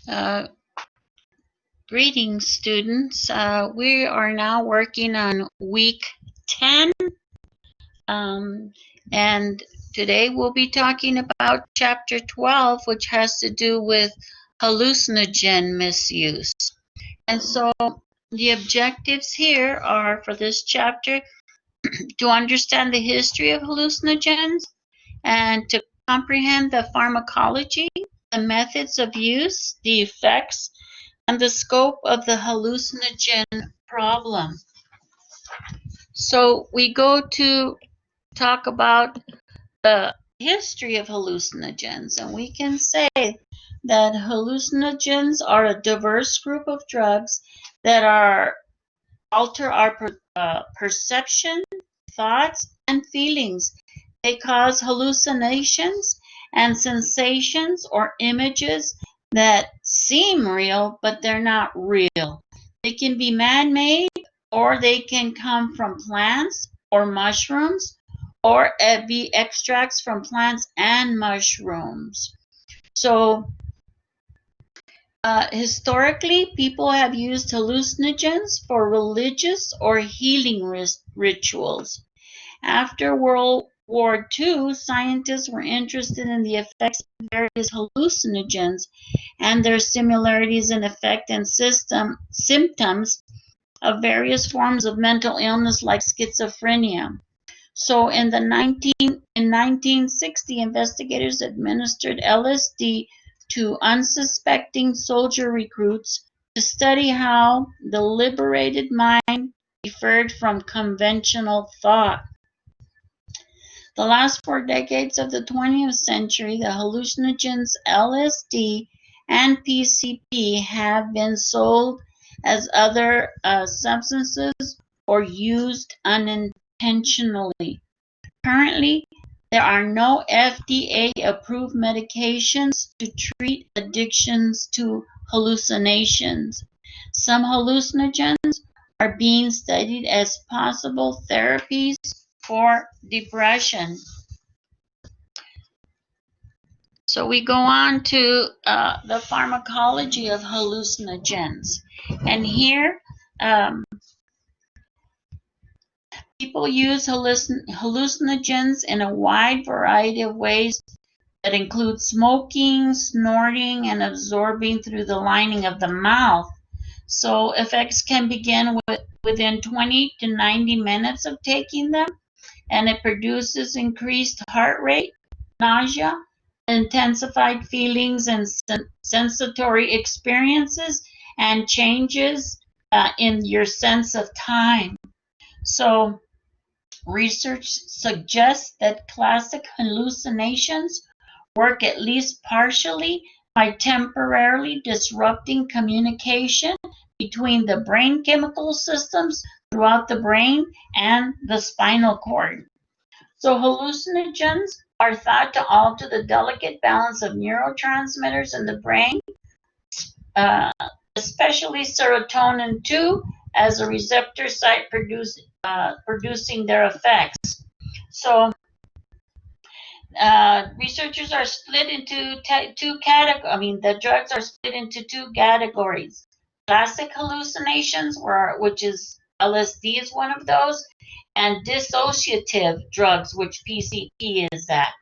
Uh, Greetings, students. We are now working on week 10, um, and today we'll be talking about chapter 12, which has to do with hallucinogen misuse. And so the objectives here are for this chapter to understand the history of hallucinogens and to comprehend the pharmacology, the methods of use, the effects, and the scope of the hallucinogen problem. So we go to talk about the history of hallucinogens, and we can say that hallucinogens are a diverse group of drugs that alter our perception, thoughts, and feelings. They cause hallucinations and sensations or images that seem real, but they're not real. They can be man-made, or they can come from plants or mushrooms, or be extracts from plants and mushrooms. So historically, people have used hallucinogens for religious or healing rituals. After World War II, scientists were interested in the effects of various hallucinogens and their similarities in effect and symptoms of various forms of mental illness like schizophrenia. So in 1960, investigators administered LSD to unsuspecting soldier recruits to study how the liberated mind differed from conventional thought. The last 4 decades of the 20th century, the hallucinogens LSD and PCP have been sold as other substances or used unintentionally. Currently, there are no FDA-approved medications to treat addictions to hallucinations. Some hallucinogens are being studied as possible therapies for depression. So we go on to the pharmacology of hallucinogens. And here, people use hallucinogens in a wide variety of ways that include smoking, snorting, and absorbing through the lining of the mouth. So effects can begin within 20 to 90 minutes of taking them, and it produces increased heart rate, nausea, intensified feelings and sensory experiences, and changes in your sense of time. So research suggests that classic hallucinations work at least partially by temporarily disrupting communication between the brain chemical systems throughout the brain and the spinal cord. So hallucinogens are thought to alter the delicate balance of neurotransmitters in the brain, especially serotonin 2 as a receptor site producing their effects. So researchers are split into two categories. The drugs are split into two categories. Classic hallucinations, which is LSD is one of those, and dissociative drugs, which PCP is that.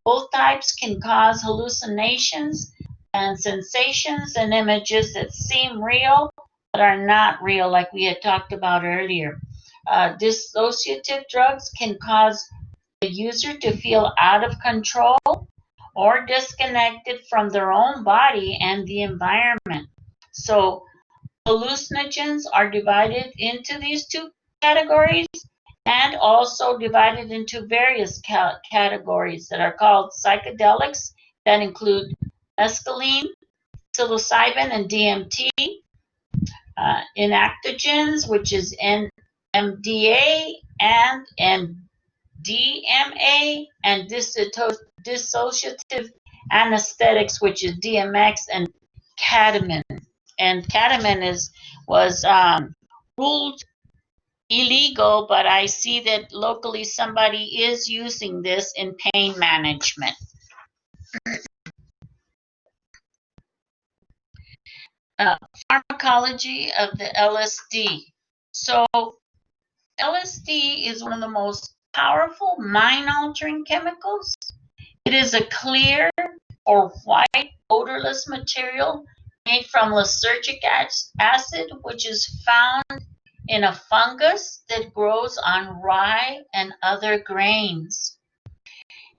Both types can cause hallucinations and sensations and images that seem real but are not real, like we had talked about earlier. Dissociative drugs can cause the user to feel out of control or disconnected from their own body and the environment. So hallucinogens are divided into these two categories and also divided into various categories that are called psychedelics that include mescaline, psilocybin, and DMT, enactogens, which is NMDA and MDMA, and dissociative anesthetics, which is DMX and ketamine. And ketamine was ruled illegal, but I see that locally somebody is using this in pain management. Pharmacology of the LSD. So LSD is one of the most powerful mind-altering chemicals. It is a clear or white odorless material made from lysergic acid, which is found in a fungus that grows on rye and other grains.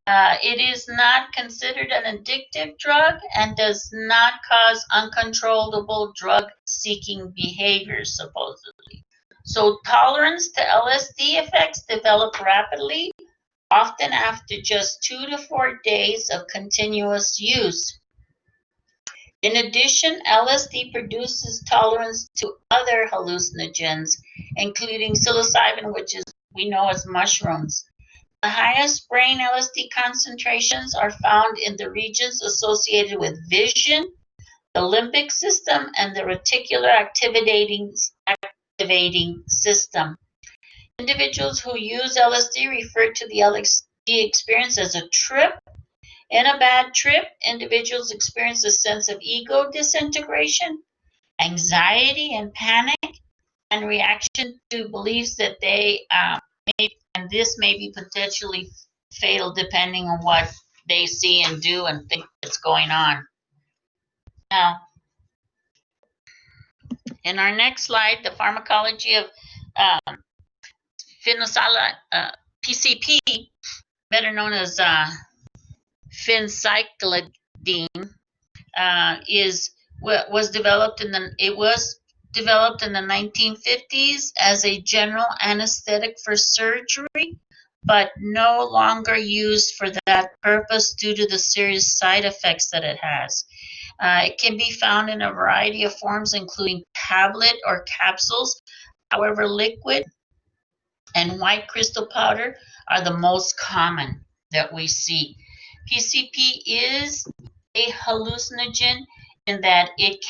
It is not considered an addictive drug and does not cause uncontrollable drug-seeking behaviors, supposedly. So tolerance to LSD effects develop rapidly, often after just 2 to 4 days of continuous use. In addition, LSD produces tolerance to other hallucinogens, including psilocybin, which is we know as mushrooms. The highest brain LSD concentrations are found in the regions associated with vision, the limbic system, and the reticular activating system. Individuals who use LSD refer to the LSD experience as a trip. In a bad trip, individuals experience a sense of ego disintegration, anxiety and panic, and reaction to beliefs that they and this may be potentially fatal depending on what they see and do and think that's going on. Now, in our next slide, the pharmacology of PCP, better known as phencyclidine, was developed in the 1950s as a general anesthetic for surgery, but no longer used for that purpose due to the serious side effects that it has. It can be found in a variety of forms, including tablet or capsules. However, liquid and white crystal powder are the most common that we see. PCP is a hallucinogen in that it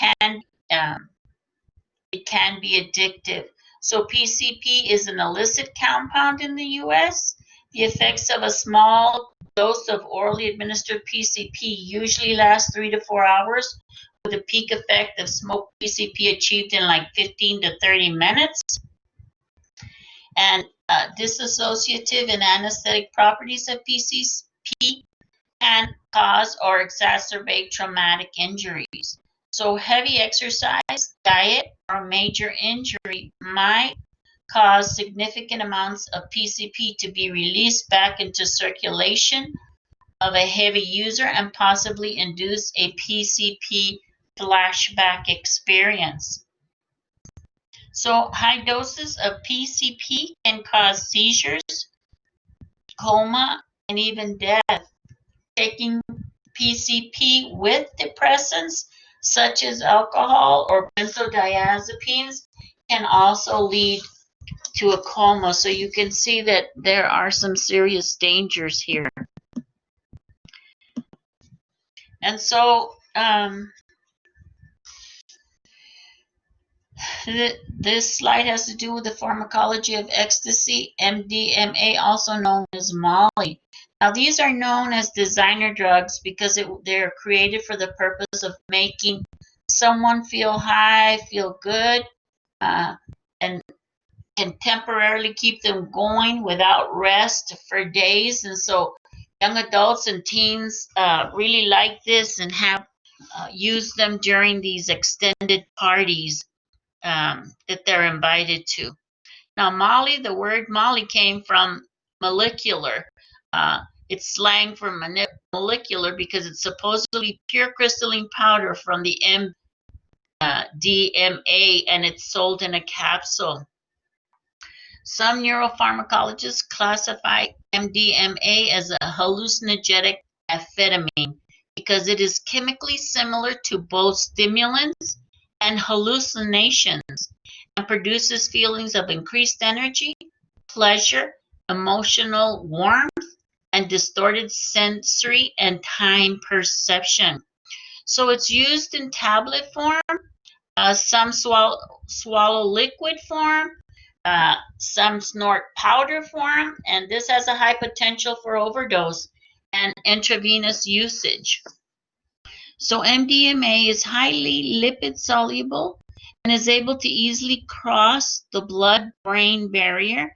can be addictive. So PCP is an illicit compound in the U.S. The effects of a small dose of orally administered PCP usually last 3 to 4 hours, with a peak effect of smoked PCP achieved in like 15 to 30 minutes. And dissociative and anesthetic properties of PCP can cause or exacerbate traumatic injuries. So heavy exercise, diet, or major injury might cause significant amounts of PCP to be released back into circulation of a heavy user and possibly induce a PCP flashback experience. So high doses of PCP can cause seizures, coma, and even death. Taking PCP with depressants such as alcohol or benzodiazepines can also lead to a coma. So you can see that there are some serious dangers here. And so this slide has to do with the pharmacology of ecstasy, MDMA, also known as Molly. Now, these are known as designer drugs because they're created for the purpose of making someone feel high, feel good, and can temporarily keep them going without rest for days. And so young adults and teens really like this and have used them during these extended parties that they're invited to. Now, Molly, the word Molly came from molecular. It's slang for molecular because it's supposedly pure crystalline powder from the MDMA, and it's sold in a capsule. Some neuropharmacologists classify MDMA as a hallucinogenic amphetamine because it is chemically similar to both stimulants and hallucinations and produces feelings of increased energy, pleasure, emotional warmth, and distorted sensory and time perception. So it's used in tablet form, some swallow liquid form, some snort powder form, and this has a high potential for overdose and intravenous usage. So MDMA is highly lipid soluble and is able to easily cross the blood-brain barrier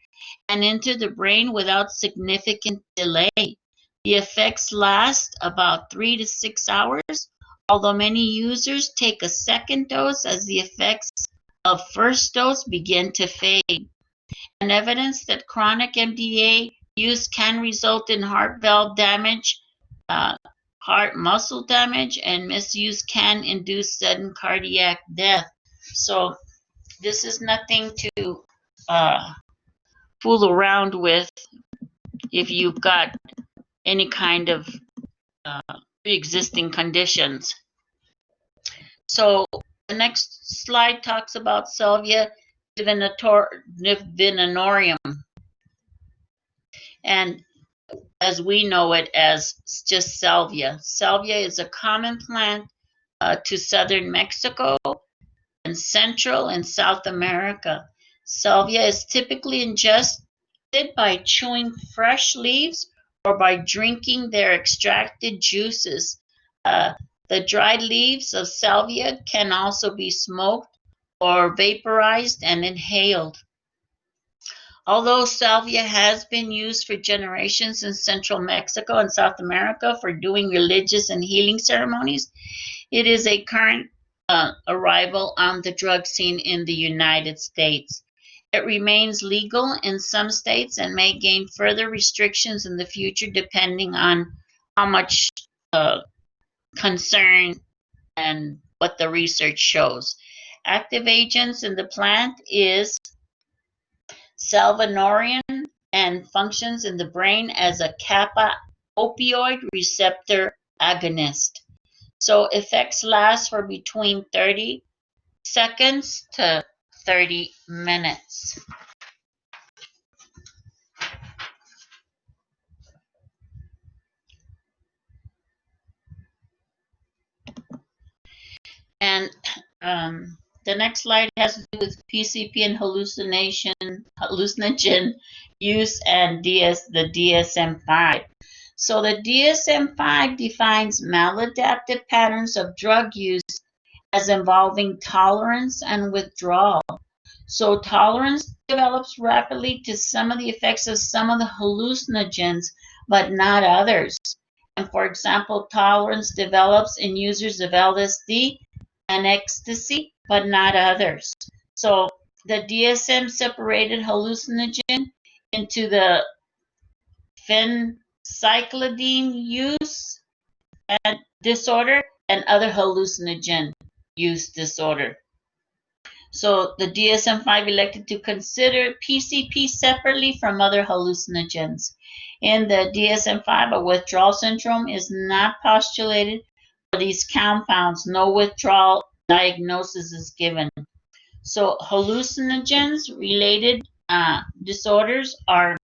and into the brain without significant delay. The effects last about 3 to 6 hours, although many users take a second dose as the effects of first dose begin to fade. And evidence that chronic MDA use can result in heart valve damage, heart muscle damage, and misuse can induce sudden cardiac death. So this is nothing to fool around with if you've got any kind of pre-existing conditions. So the next slide talks about Salvia divinorum, and as we know it as just salvia. Salvia is a common plant to southern Mexico and Central and South America. Salvia is typically ingested by chewing fresh leaves or by drinking their extracted juices. The dried leaves of salvia can also be smoked or vaporized and inhaled. Although salvia has been used for generations in central Mexico and South America for doing religious and healing ceremonies, it is a current arrival on the drug scene in the United States. It remains legal in some states and may gain further restrictions in the future depending on how much concern and what the research shows. Active agents in the plant is salvinorin and functions in the brain as a kappa opioid receptor agonist. So effects last for between 30 seconds to 30 minutes. And the next slide has to do with PCP and hallucinogen use and the DSM-5. So the DSM-5 defines maladaptive patterns of drug use as involving tolerance and withdrawal. So tolerance develops rapidly to some of the effects of some of the hallucinogens, but not others. And for example, tolerance develops in users of LSD and ecstasy, but not others. So the DSM separated hallucinogen into the phencyclidine use and disorder and other hallucinogen use disorder. So the DSM-5 elected to consider PCP separately from other hallucinogens. In the DSM-5, a withdrawal syndrome is not postulated for these compounds. No withdrawal diagnosis is given. So hallucinogens-related disorders are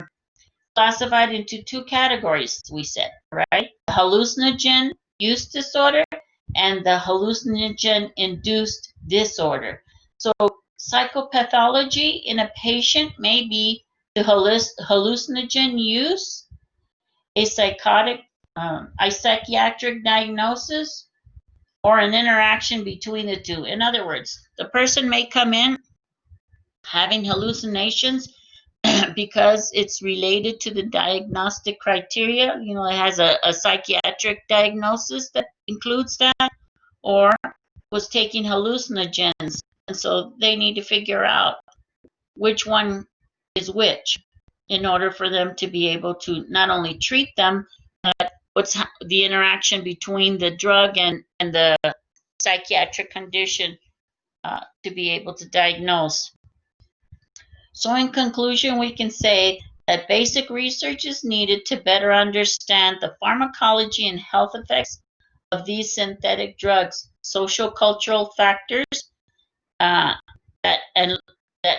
classified into two categories, we said, right? The hallucinogen use disorder and the hallucinogen-induced disorder. So psychopathology in a patient may be the hallucinogen use, a psychiatric diagnosis, or an interaction between the two. In other words, the person may come in having hallucinations because it's related to the diagnostic criteria. You know, it has a psychiatric diagnosis that includes that, or was taking hallucinogens. And so they need to figure out which one is which in order for them to be able to not only treat them, but what's the interaction between the drug and the psychiatric condition to be able to diagnose. So in conclusion, we can say that basic research is needed to better understand the pharmacology and health effects of these synthetic drugs, social-cultural factors that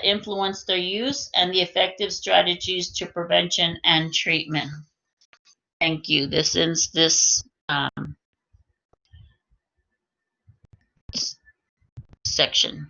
influence their use, and the effective strategies to prevention and treatment. Thank you. This ends this section.